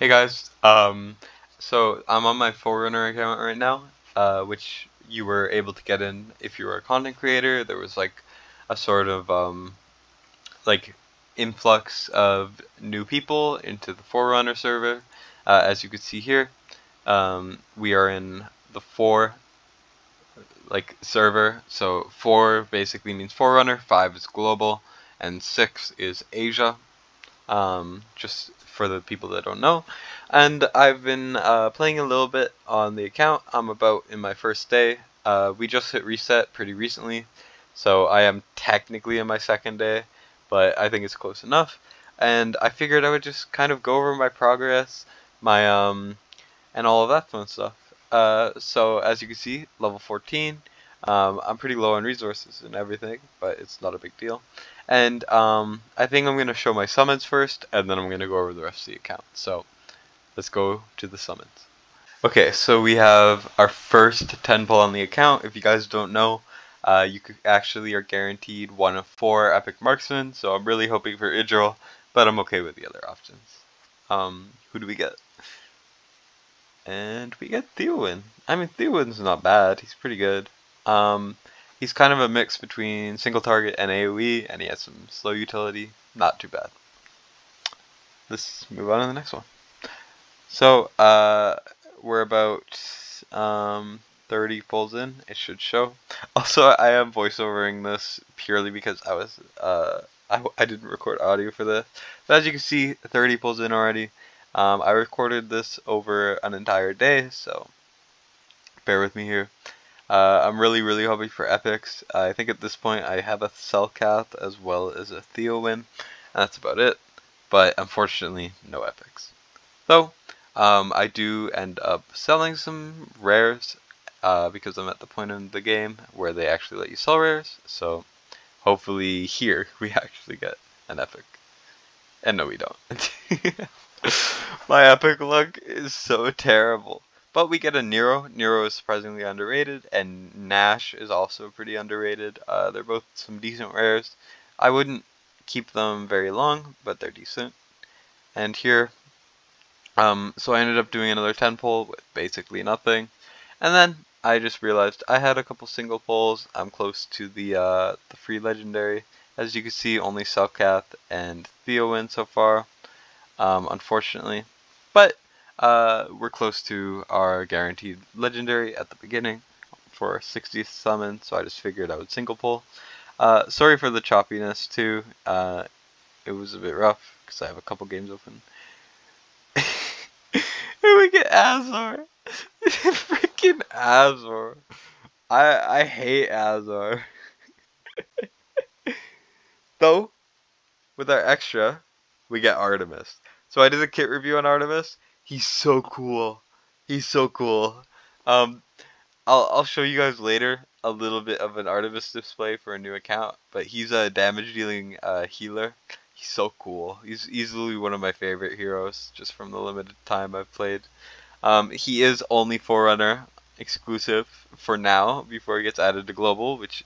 Hey guys, so I'm on my Forerunner account right now, which you were able to get in if you were a content creator. There was like a sort of like influx of new people into the Forerunner server. As you can see here, we are in the four server. So 4 basically means Forerunner, 5 is global, and 6 is Asia. Just for the people that don't know. And I've been playing a little bit on the account. I'm about in my first day. We just hit reset pretty recently, so I am technically in my second day, but I think it's close enough. And I figured I would just kind of go over my progress, my and all of that fun stuff. So as you can see, level 14. I'm pretty low on resources and everything, but it's not a big deal. And I think I'm going to show my summons first, and then I'm going to go over the rest of the account. So let's go to the summons. Okay, so we have our first 10 pull on the account. If you guys don't know, you actually are guaranteed 1 of 4 epic marksmen, so I'm really hoping for Idril, but I'm okay with the other options. Who do we get? And we get Theowin. I mean, Theowin's not bad. He's pretty good. Um, he's kind of a mix between single target and AoE, and he has some slow utility. Not too bad. Let's move on to the next one. So, we're about 30 pulls in. It should show. Also, I am voiceovering this purely because I didn't record audio for this. But as you can see, 30 pulls in already. I recorded this over an entire day, so bear with me here. I'm really hoping for epics. I think at this point I have a Cellcath as well as a Theowin, and that's about it. But unfortunately, no epics. So, I do end up selling some rares because I'm at the point in the game where they actually let you sell rares. So, hopefully here we actually get an epic. And no, we don't. My epic luck is so terrible. But we get a Nero. Nero is surprisingly underrated, and Nash is also pretty underrated. They're both some decent rares. I wouldn't keep them very long, but they're decent. And here, so I ended up doing another 10 pull with basically nothing. And then I just realized I had a couple single pulls. I'm close to the free legendary. As you can see, only Cellcath and Theowin so far, unfortunately. But we're close to our guaranteed legendary at the beginning for 60th summon, so I just figured I would single pull. Sorry for the choppiness too. It was a bit rough because I have a couple games open. And we get Azor. Freaking Azor. I hate Azor. Though, with our extra, we get Artemis. So I did a kit review on Artemis. He's so cool. He's so cool. Um, I'll show you guys later a little bit of an Artemis display for a new account, but he's a damage dealing healer. He's so cool. He's easily one of my favorite heroes just from the limited time I've played. He is only Forerunner exclusive for now before he gets added to global, which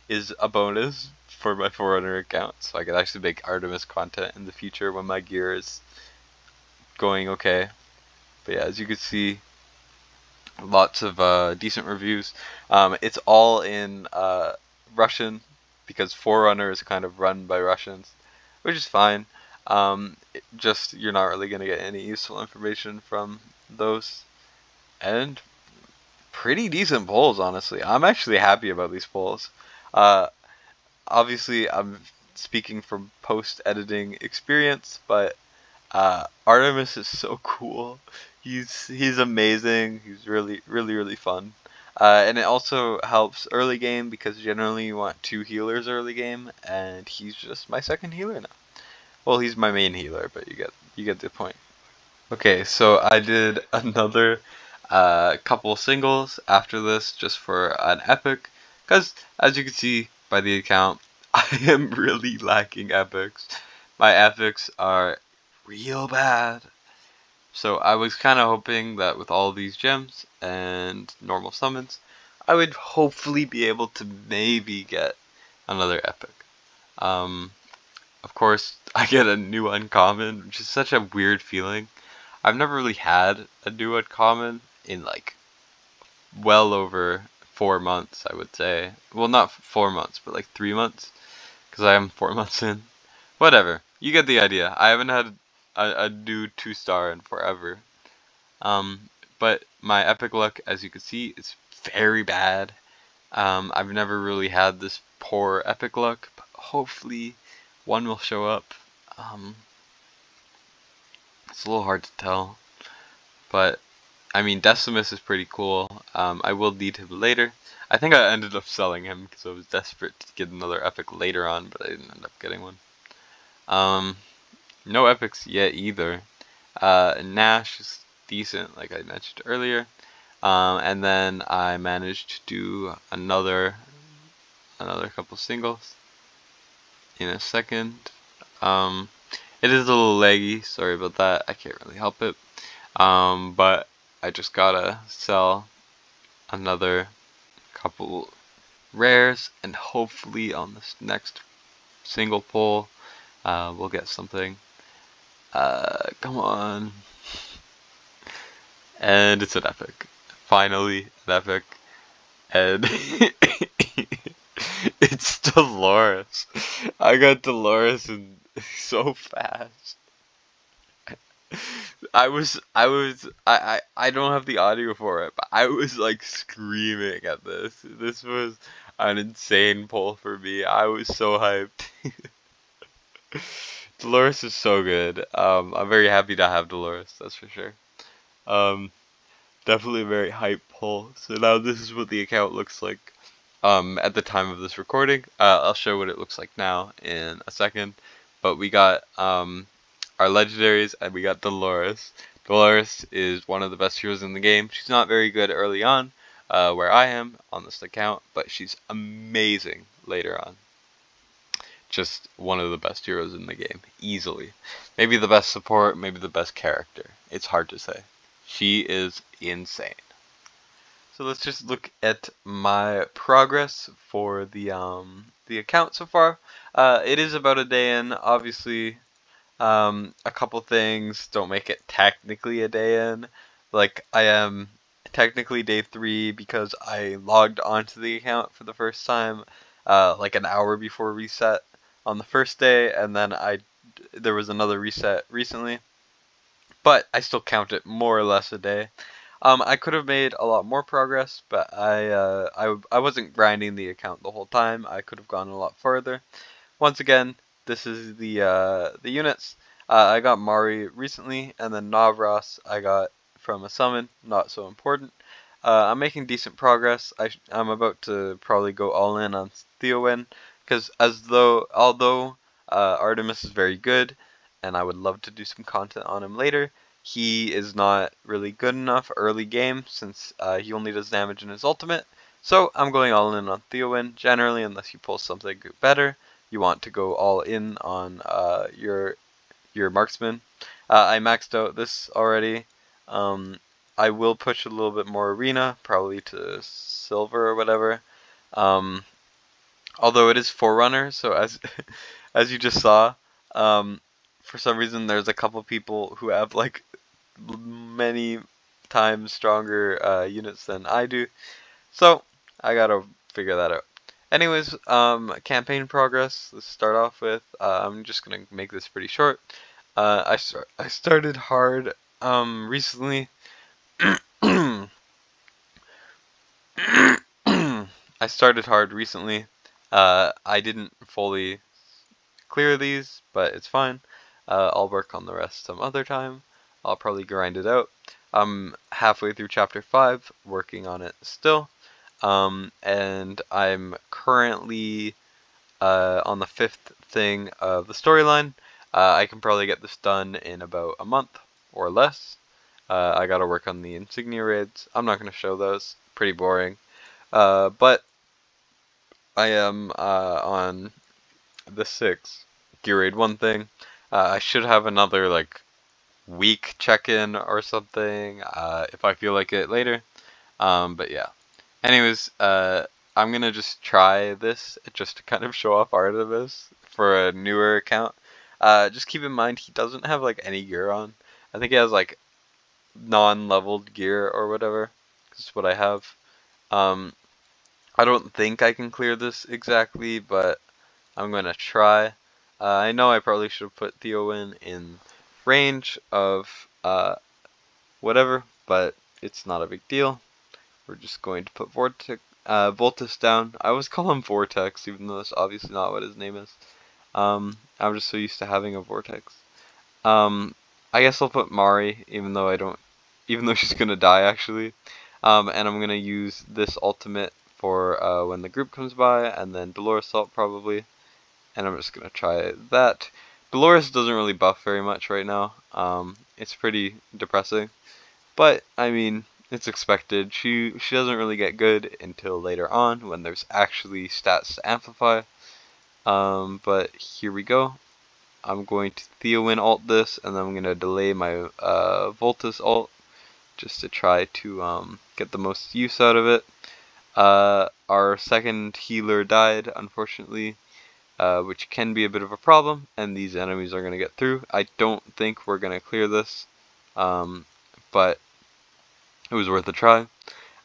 is a bonus for my Forerunner account, so I can actually make Artemis content in the future when my gear is going okay. But yeah, as you can see, lots of decent reviews. It's all in Russian because Forerunner is kind of run by Russians, which is fine. Just you're not really gonna get any useful information from those, and pretty decent polls, honestly. I'm actually happy about these polls. Uh, Obviously, I'm speaking from post-editing experience, but Artemis is so cool. He's amazing. He's really fun. And it also helps early game because generally you want 2 healers early game, and he's just my second healer now. Well, he's my main healer, but you get the point. Okay, so I did another couple singles after this just for an epic, because as you can see by the account, I am really lacking epics. My epics are real bad. So I was kind of hoping that with all these gems and normal summons, I would hopefully be able to maybe get another epic. Of course, I get a new uncommon, which is such a weird feeling. I've never really had a duo common in like well over 4 months, I would say. Well, not 4 months, but like 3 months, because I am 4 months in. Whatever, you get the idea. I haven't had a new 2-star in forever. But my epic luck, as you can see, is very bad. I've never really had this poor epic luck, but hopefully one will show up. It's a little hard to tell, but I mean, Decimus is pretty cool. I will need him later. I think I ended up selling him because I was desperate to get another epic later on, but I didn't end up getting one. No epics yet either. Nash is decent, like I mentioned earlier. And then I managed to do another couple singles in a second. It is a little laggy, sorry about that. I can't really help it. But I just gotta sell another couple rares, and hopefully on this next single pull, we'll get something. Come on. And it's an epic. Finally, an epic. And it's Dolores. I got Dolores and so fast. I don't have the audio for it, but I was like screaming at this. This was an insane pull for me. I was so hyped. Dolores is so good. I'm very happy to have Dolores, that's for sure. Definitely a very hype pull. So now this is what the account looks like at the time of this recording. I'll show what it looks like now in a second. But we got our legendaries, and we got Dolores. Dolores is one of the best heroes in the game. She's not very good early on, where I am on this account, but she's amazing later on. Just one of the best heroes in the game, easily. Maybe the best support, maybe the best character. It's hard to say. She is insane. So let's just look at my progress for the account so far. It is about a day in. Obviously, a couple things don't make it technically a day in. Like, I am technically day 3 because I logged onto the account for the first time like an hour before reset on the first day, and then there was another reset recently, but I still count it more or less a day. I could have made a lot more progress, but I wasn't grinding the account the whole time. I could have gone a lot further. Once again, this is the units. I got Mari recently, and then Navras I got from a summon, not so important. I'm making decent progress. I'm about to probably go all in on Theowin, because although Artemis is very good, and I would love to do some content on him later, he is not really good enough early game since he only does damage in his ultimate. So I'm going all in on Theowin generally, unless you pull something better. You want to go all in on your marksman. I maxed out this already. I will push a little bit more arena, probably to silver or whatever. Although it is Forerunner, so as as you just saw, for some reason there's a couple people who have like many times stronger units than I do. So I gotta figure that out. Anyways, campaign progress. Let's start off with. I'm just gonna make this pretty short. I started hard recently. I started hard recently. I didn't fully clear these, but it's fine. I'll work on the rest some other time. I'll probably grind it out. I'm halfway through chapter 5, working on it still. And I'm currently on the 5th thing of the storyline. I can probably get this done in about a month or less. I gotta work on the insignia raids. I'm not gonna show those. Pretty boring. But I am on the 6th gear raid 1 thing. I should have another like week check-in or something if I feel like it later. But yeah. Anyways, I'm gonna just try this just to kind of show off Artemis for a newer account. Just keep in mind he doesn't have like any gear on. I think he has like non-leveled gear or whatever. This is what I have. I don't think I can clear this exactly, but I'm gonna try. I know I probably should have put Theo in range of whatever, but it's not a big deal. We're just going to put Voltus down. I always call him Vortex, even though that's obviously not what his name is. I'm just so used to having a Vortex. I guess I'll put Mari, even though she's gonna die actually. And I'm gonna use this ultimate for when the group comes by, and then Dolores Salt probably. And I'm just gonna try that. Dolores doesn't really buff very much right now. It's pretty depressing, but I mean, it's expected. She doesn't really get good until later on when there's actually stats to amplify. But here we go. I'm going to Theowin ult this, and then I'm going to delay my Voltus ult just to try to get the most use out of it. Our second healer died, unfortunately, which can be a bit of a problem, and these enemies are going to get through. I don't think we're going to clear this, but it was worth a try.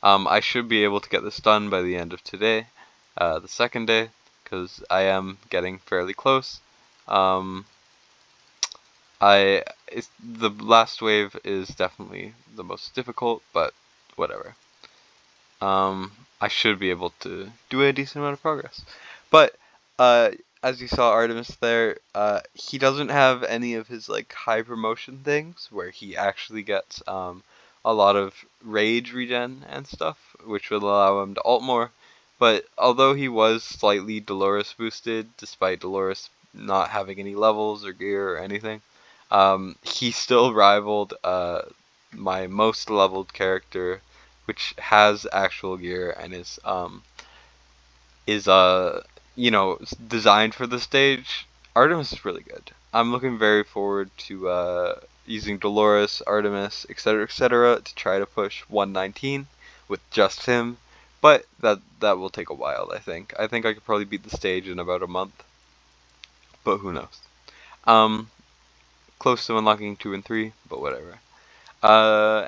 I should be able to get this done by the end of today, the second day, because I am getting fairly close. The last wave is definitely the most difficult, but whatever. I should be able to do a decent amount of progress. But as you saw Artemis there, he doesn't have any of his like high promotion things where he actually gets a lot of rage regen and stuff, which would allow him to ult more. But although he was slightly Dolores boosted, despite Dolores not having any levels or gear or anything, he still rivaled my most leveled character, which has actual gear and is designed for the stage. Artemis is really good. I'm looking very forward to using Dolores, Artemis, etc., to try to push 119 with just him. But that will take a while, I think. I think I could probably beat the stage in about a month. But who knows? Close to unlocking 2 and 3, but whatever.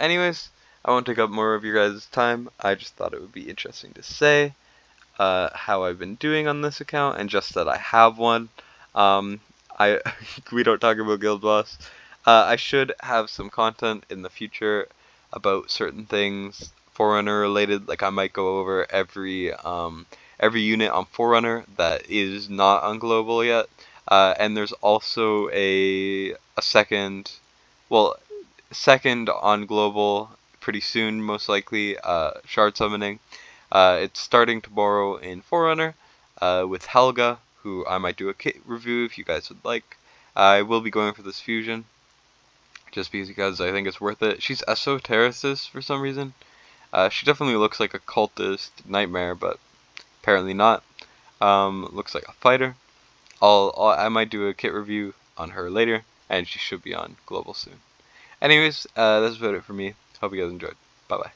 Anyways, I won't take up more of your guys' time. I just thought it would be interesting to say how I've been doing on this account, and just that I have one. I we don't talk about Guild Boss. I should have some content in the future about certain things Forerunner related. Like I might go over every unit on Forerunner that is not on global yet. And there's also a second, well, second on global pretty soon, most likely. Shard summoning. It's starting tomorrow in Forerunner with Helga, who I might do a kit review if you guys would like. I will be going for this fusion, just because I think it's worth it. She's esotericist for some reason. She definitely looks like a cultist nightmare, but apparently not. Looks like a fighter. I might do a kit review on her later, and she should be on global soon. Anyways, that's about it for me. Hope you guys enjoyed. Bye bye.